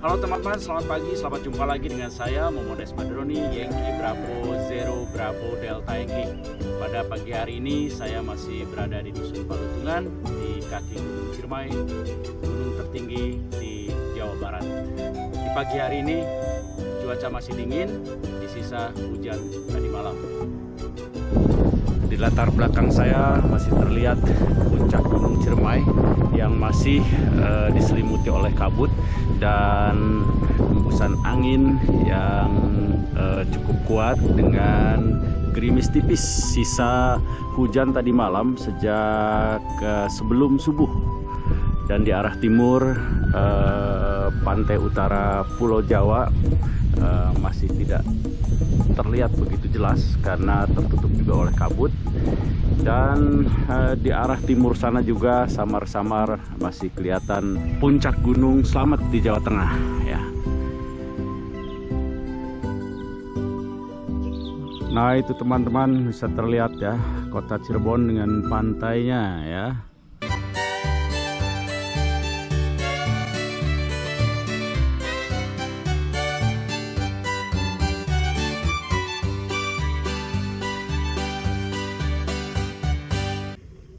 Halo teman-teman, selamat pagi, selamat jumpa lagi dengan saya Momodes Madroni, Yankee Bravo Zero Bravo Delta Yankee. Pada pagi hari ini saya masih berada di Dusun Palutungan, di kaki Gunung Ciremai, gunung tertinggi di Jawa Barat. Di pagi hari ini cuaca masih dingin, disisa hujan tadi malam. Di latar belakang saya masih terlihat puncak Gunung Ciremai yang masih diselimuti oleh kabut dan hembusan angin yang cukup kuat dengan gerimis tipis sisa hujan tadi malam sejak sebelum subuh. Dan di arah timur pantai utara Pulau Jawa masih tidak terlihat begitu jelas karena tertutup juga oleh kabut. Dan di arah timur sana juga samar-samar masih kelihatan puncak Gunung Slamet di Jawa Tengah ya. Nah itu teman-teman bisa terlihat ya kota Cirebon dengan pantainya ya.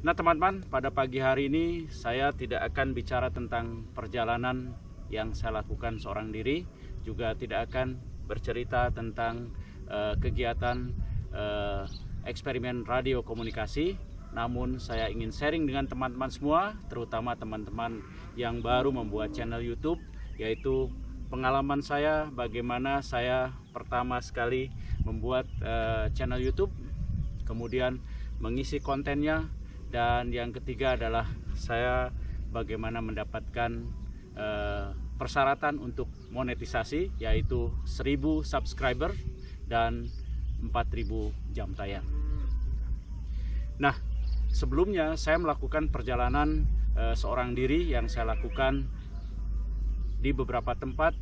Nah teman-teman, pada pagi hari ini saya tidak akan bicara tentang perjalanan yang saya lakukan seorang diri, juga tidak akan bercerita tentang kegiatan eksperimen radio komunikasi. Namun saya ingin sharing dengan teman-teman semua, terutama teman-teman yang baru membuat channel YouTube, yaitu pengalaman saya bagaimana saya pertama sekali membuat channel YouTube, kemudian mengisi kontennya. Dan yang ketiga adalah saya bagaimana mendapatkan persyaratan untuk monetisasi, yaitu 1000 subscriber dan 4000 jam tayang. Nah, sebelumnya saya melakukan perjalanan seorang diri yang saya lakukan di beberapa tempat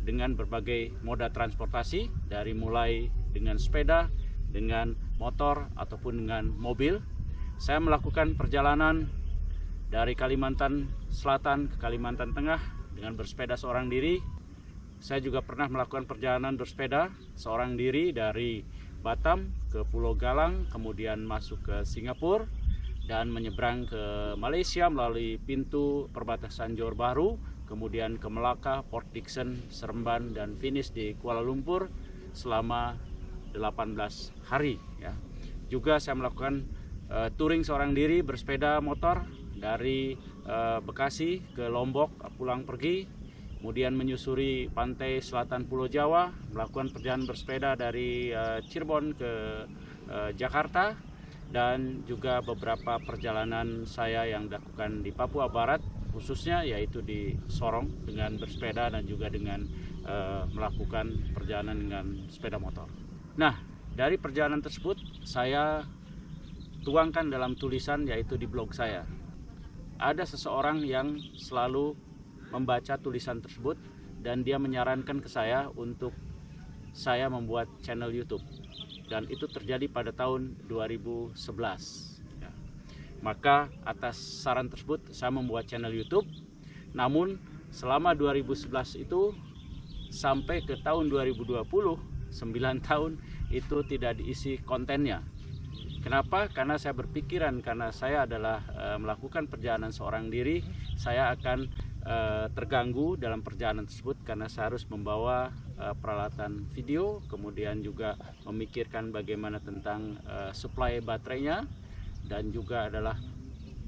dengan berbagai moda transportasi, dari mulai dengan sepeda, dengan motor, ataupun dengan mobil. Saya melakukan perjalanan dari Kalimantan Selatan ke Kalimantan Tengah dengan bersepeda seorang diri. Saya juga pernah melakukan perjalanan bersepeda seorang diri dari Batam ke Pulau Galang, kemudian masuk ke Singapura dan menyeberang ke Malaysia melalui pintu perbatasan Johor Bahru, kemudian ke Melaka, Port Dickson, Seremban, dan finish di Kuala Lumpur selama 18 hari ya. Juga saya melakukan touring seorang diri bersepeda motor dari Bekasi ke Lombok pulang pergi, kemudian menyusuri pantai selatan Pulau Jawa, melakukan perjalanan bersepeda dari Cirebon ke Jakarta, dan juga beberapa perjalanan saya yang dilakukan di Papua Barat khususnya, yaitu di Sorong dengan bersepeda dan juga dengan melakukan perjalanan dengan sepeda motor. Nah, dari perjalanan tersebut saya tuangkan dalam tulisan, yaitu di blog saya. Ada seseorang yang selalu membaca tulisan tersebut dan dia menyarankan ke saya untuk saya membuat channel YouTube, dan itu terjadi pada tahun 2011 ya. Maka atas saran tersebut saya membuat channel YouTube. Namun selama 2011 itu sampai ke tahun 2020, 9 tahun itu tidak diisi kontennya. Kenapa? Karena saya berpikiran, karena saya adalah melakukan perjalanan seorang diri, saya akan terganggu dalam perjalanan tersebut karena saya harus membawa peralatan video, kemudian juga memikirkan bagaimana tentang supply baterainya, dan juga adalah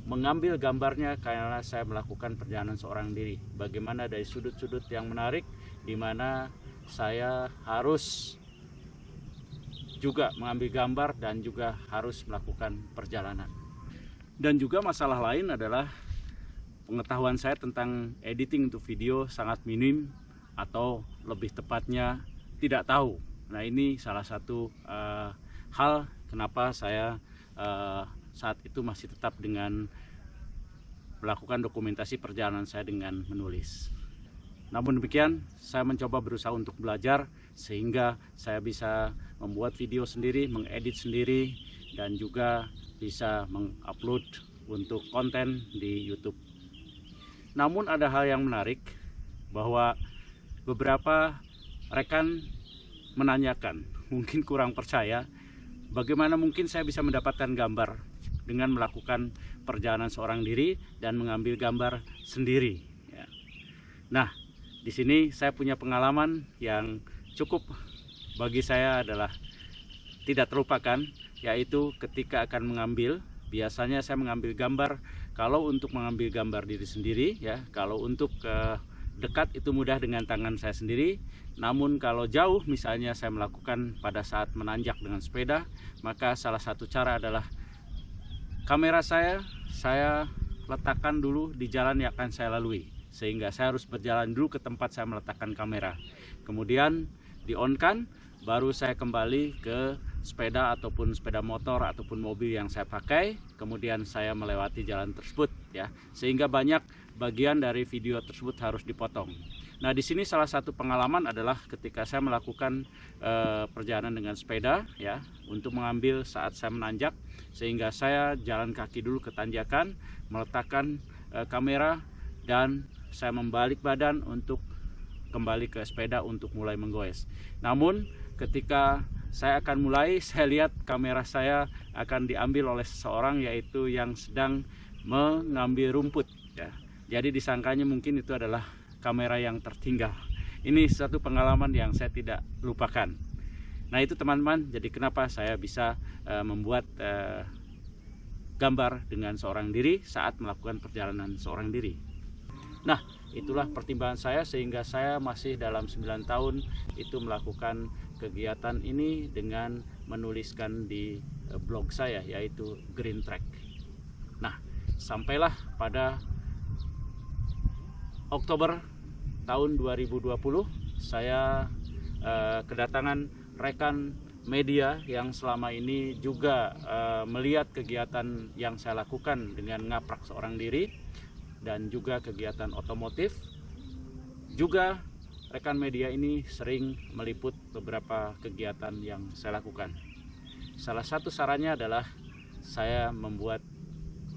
mengambil gambarnya karena saya melakukan perjalanan seorang diri. Bagaimana dari sudut-sudut yang menarik, di mana saya harus juga mengambil gambar dan juga harus melakukan perjalanan. Dan juga masalah lain adalah pengetahuan saya tentang editing untuk video sangat minim, atau lebih tepatnya tidak tahu. Nah, ini salah satu hal kenapa saya saat itu masih tetap dengan melakukan dokumentasi perjalanan saya dengan menulis. Namun demikian, saya mencoba berusaha untuk belajar sehingga saya bisa membuat video sendiri, mengedit sendiri, dan juga bisa mengupload untuk konten di YouTube. Namun ada hal yang menarik, bahwa beberapa rekan menanyakan, mungkin kurang percaya, bagaimana mungkin saya bisa mendapatkan gambar dengan melakukan perjalanan seorang diri dan mengambil gambar sendiri. Ya. Nah, di sini saya punya pengalaman yang cukup bagi saya adalah tidak terlupakan, yaitu ketika akan mengambil, biasanya saya mengambil gambar. Kalau untuk mengambil gambar diri sendiri, ya, kalau untuk dekat itu mudah dengan tangan saya sendiri. Namun kalau jauh, misalnya saya melakukan pada saat menanjak dengan sepeda, maka salah satu cara adalah kamera saya letakkan dulu di jalan yang akan saya lalui, sehingga saya harus berjalan dulu ke tempat saya meletakkan kamera. Kemudian di-on-kan, baru saya kembali ke sepeda ataupun sepeda motor ataupun mobil yang saya pakai. Kemudian saya melewati jalan tersebut, ya, sehingga banyak bagian dari video tersebut harus dipotong. Nah, di sini salah satu pengalaman adalah ketika saya melakukan perjalanan dengan sepeda, ya, untuk mengambil saat saya menanjak, sehingga saya jalan kaki dulu ke tanjakan, meletakkan kamera, dan saya membalik badan untuk kembali ke sepeda untuk mulai menggoes. Namun ketika saya akan mulai, saya lihat kamera saya akan diambil oleh seseorang, yaitu yang sedang mengambil rumput, ya. Jadi disangkanya mungkin itu adalah kamera yang tertinggal. Ini satu pengalaman yang saya tidak lupakan. Nah, itu teman-teman, jadi kenapa saya bisa membuat gambar dengan seorang diri saat melakukan perjalanan seorang diri. Nah, itulah pertimbangan saya sehingga saya masih dalam 9 tahun itu melakukan kegiatan ini dengan menuliskan di blog saya, yaitu Green Track. Nah, sampailah pada Oktober tahun 2020 saya kedatangan rekan media yang selama ini juga melihat kegiatan yang saya lakukan dengan ngaprak seorang diri dan juga kegiatan otomotif. Juga rekan media ini sering meliput beberapa kegiatan yang saya lakukan. Salah satu sarannya adalah saya membuat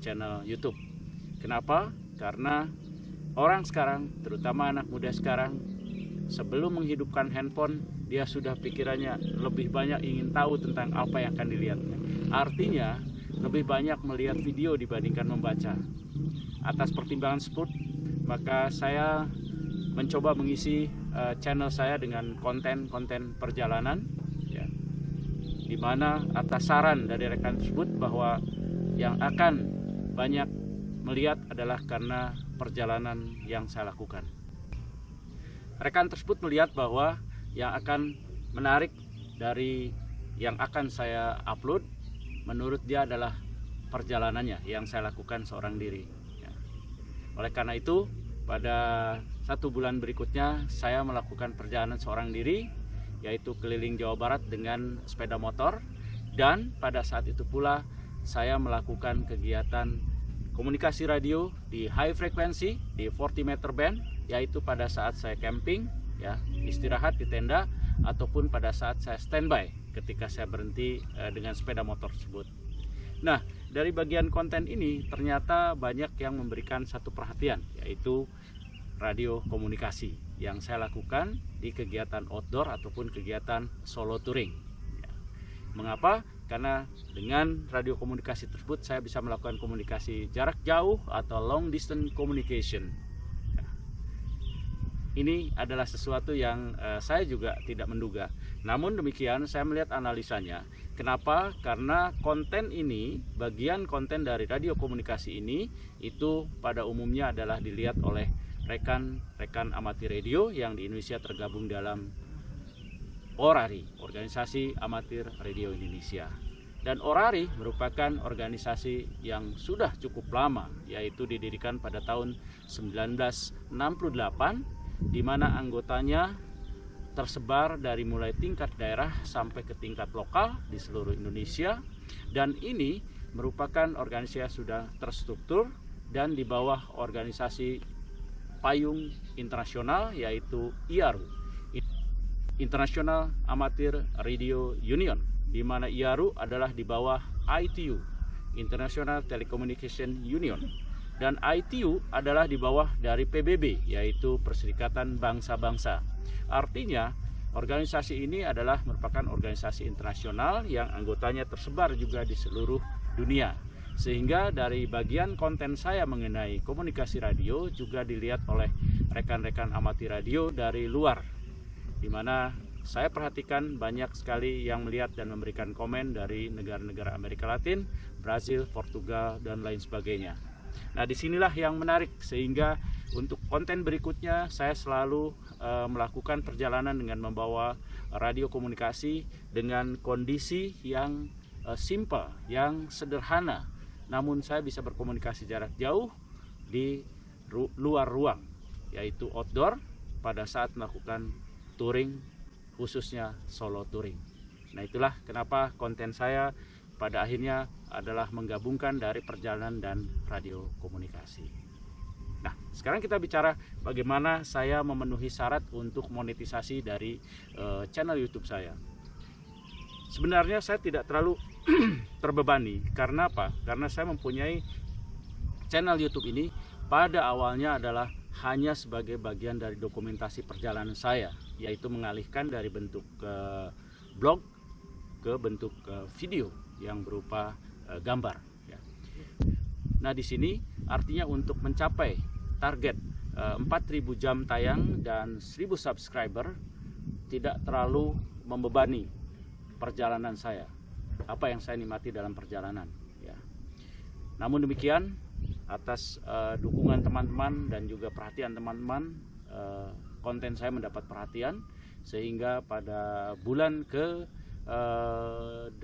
channel YouTube. Kenapa? Karena orang sekarang, terutama anak muda sekarang, sebelum menghidupkan handphone, dia sudah pikirannya lebih banyak ingin tahu tentang apa yang akan dilihatnya. Artinya, lebih banyak melihat video dibandingkan membaca. Atas pertimbangan tersebut, maka saya mencoba mengisi channel saya dengan konten-konten perjalanan, ya, di mana atas saran dari rekan tersebut bahwa yang akan banyak melihat adalah karena perjalanan yang saya lakukan. Rekan tersebut melihat bahwa yang akan menarik dari yang akan saya upload, menurut dia adalah perjalanannya yang saya lakukan seorang diri. Ya. Oleh karena itu, pada 1 bulan berikutnya saya melakukan perjalanan seorang diri, yaitu keliling Jawa Barat dengan sepeda motor, dan pada saat itu pula saya melakukan kegiatan komunikasi radio di high frekuensi di 40 meter band, yaitu pada saat saya camping, ya, istirahat di tenda, ataupun pada saat saya standby ketika saya berhenti dengan sepeda motor tersebut. Nah, dari bagian konten ini ternyata banyak yang memberikan satu perhatian, yaitu radio komunikasi yang saya lakukan di kegiatan outdoor ataupun kegiatan solo touring. Ya. Mengapa? Karena dengan radio komunikasi tersebut saya bisa melakukan komunikasi jarak jauh atau long distance communication. Nah, ini adalah sesuatu yang saya juga tidak menduga. Namun demikian saya melihat analisanya. Kenapa? Karena konten ini, bagian konten dari radio komunikasi ini, itu pada umumnya adalah dilihat oleh rekan-rekan amatir radio yang di Indonesia tergabung dalam ORARI, Organisasi Amatir Radio Indonesia. Dan ORARI merupakan organisasi yang sudah cukup lama, yaitu didirikan pada tahun 1968, di mana anggotanya tersebar dari mulai tingkat daerah sampai ke tingkat lokal di seluruh Indonesia. Dan ini merupakan organisasi yang sudah terstruktur dan di bawah organisasi payung internasional, yaitu IARU, International Amateur Radio Union, di mana IARU adalah di bawah ITU, International Telecommunication Union. dan ITU adalah di bawah dari PBB, yaitu Perserikatan Bangsa-Bangsa. Artinya organisasi ini adalah merupakan organisasi internasional yang anggotanya tersebar juga di seluruh dunia. Sehingga dari bagian konten saya mengenai komunikasi radio juga dilihat oleh rekan-rekan amati radio dari luar, di mana saya perhatikan banyak sekali yang melihat dan memberikan komen dari negara-negara Amerika Latin, Brazil, Portugal, dan lain sebagainya. Nah, disinilah yang menarik, sehingga untuk konten berikutnya saya selalu melakukan perjalanan dengan membawa radio komunikasi dengan kondisi yang simple, yang sederhana, namun saya bisa berkomunikasi jarak jauh di luar ruang, yaitu outdoor pada saat melakukan touring, khususnya solo touring. Nah, itulah kenapa konten saya pada akhirnya adalah menggabungkan dari perjalanan dan radio komunikasi. Nah, sekarang kita bicara bagaimana saya memenuhi syarat untuk monetisasi dari channel YouTube saya. Sebenarnya saya tidak terlalu terbebani. Karena apa? Karena saya mempunyai channel YouTube ini pada awalnya adalah hanya sebagai bagian dari dokumentasi perjalanan saya, yaitu mengalihkan dari bentuk blog ke bentuk video yang berupa gambar. Ya. Nah, di sini artinya untuk mencapai target 4.000 jam tayang dan 1.000 subscriber tidak terlalu membebani perjalanan saya, apa yang saya nikmati dalam perjalanan. Ya. Namun demikian, atas dukungan teman-teman dan juga perhatian teman-teman, konten saya mendapat perhatian, sehingga pada bulan ke 8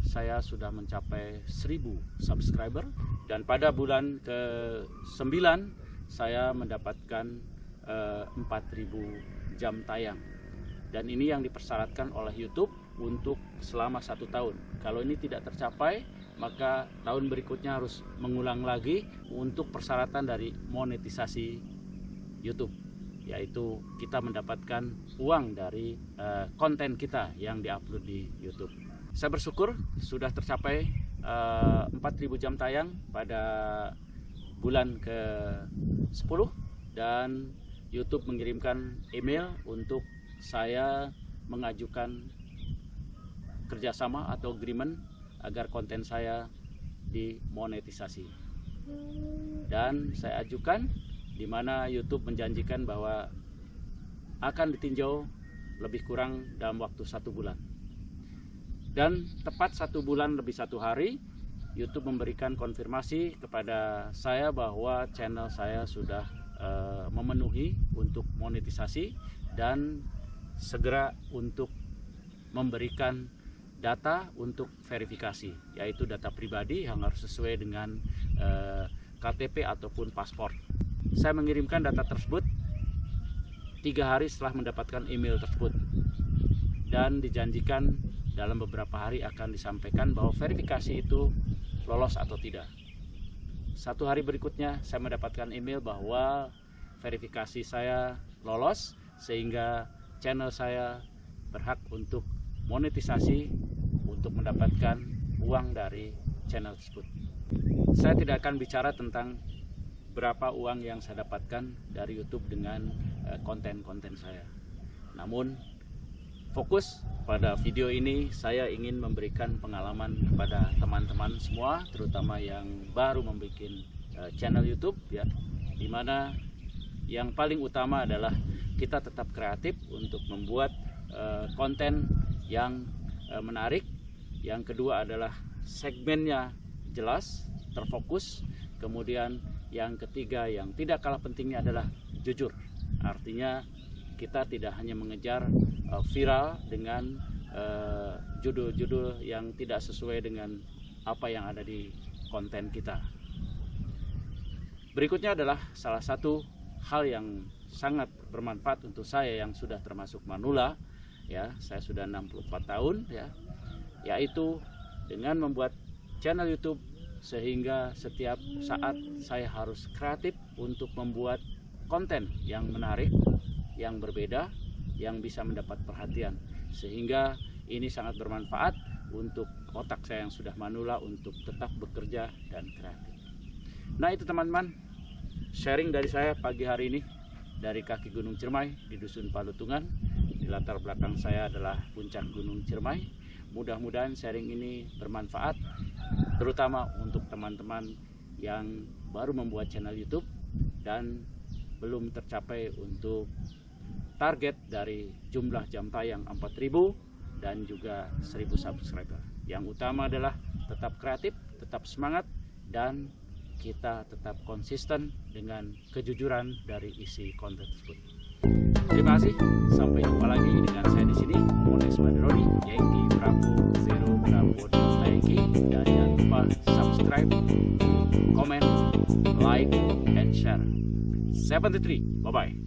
saya sudah mencapai 1.000 subscriber, dan pada bulan ke 9 saya mendapatkan 4.000 jam tayang, dan ini yang dipersyaratkan oleh YouTube untuk selama 1 tahun. Kalau ini tidak tercapai, maka tahun berikutnya harus mengulang lagi untuk persyaratan dari monetisasi YouTube, yaitu kita mendapatkan uang dari konten kita yang diupload di YouTube. Saya bersyukur sudah tercapai 4.000 jam tayang pada bulan ke-10, dan YouTube mengirimkan email untuk saya mengajukan kerjasama atau agreement agar konten saya dimonetisasi. Dan saya ajukan, di mana YouTube menjanjikan bahwa akan ditinjau lebih kurang dalam waktu 1 bulan. Dan tepat 1 bulan lebih 1 hari, YouTube memberikan konfirmasi kepada saya bahwa channel saya sudah memenuhi untuk monetisasi, dan segera untuk memberikan data untuk verifikasi, yaitu data pribadi yang harus sesuai dengan KTP ataupun paspor. Saya mengirimkan data tersebut 3 hari setelah mendapatkan email tersebut, dan dijanjikan dalam beberapa hari akan disampaikan bahwa verifikasi itu lolos atau tidak. 1 hari berikutnya saya mendapatkan email bahwa verifikasi saya lolos, sehingga channel saya berhak untuk monetisasi untuk mendapatkan uang dari channel tersebut. Saya tidak akan bicara tentang berapa uang yang saya dapatkan dari YouTube dengan konten-konten saya. Namun fokus pada video ini saya ingin memberikan pengalaman kepada teman-teman semua, terutama yang baru membuat channel YouTube, ya, dimana yang paling utama adalah kita tetap kreatif untuk membuat konten yang menarik. Yang kedua adalah segmennya jelas, terfokus. Kemudian yang ketiga yang tidak kalah pentingnya adalah jujur. Artinya kita tidak hanya mengejar viral dengan judul-judul yang tidak sesuai dengan apa yang ada di konten kita. Berikutnya adalah salah satu hal yang sangat bermanfaat untuk saya yang sudah termasuk manula, ya, saya sudah 64 tahun, ya, yaitu dengan membuat channel YouTube, sehingga setiap saat saya harus kreatif untuk membuat konten yang menarik, yang berbeda, yang bisa mendapat perhatian, sehingga ini sangat bermanfaat untuk otak saya yang sudah manula untuk tetap bekerja dan kreatif. Nah itu teman-teman, sharing dari saya pagi hari ini dari kaki Gunung Ciremai di Dusun Palutungan. Di latar belakang saya adalah puncak Gunung Ciremai. Mudah-mudahan sharing ini bermanfaat, terutama untuk teman-teman yang baru membuat channel YouTube dan belum tercapai untuk target dari jumlah jam tayang 4.000 dan juga 1.000 subscriber. Yang utama adalah tetap kreatif, tetap semangat, dan kita tetap konsisten dengan kejujuran dari isi konten tersebut. Terima kasih, sampai jumpa lagi dengan saya di sini, Mones Baderoni, Yankee Bravo Zero Bravo Delta Yankee. Dan jangan lupa subscribe, comment, like, and share. 73, bye bye.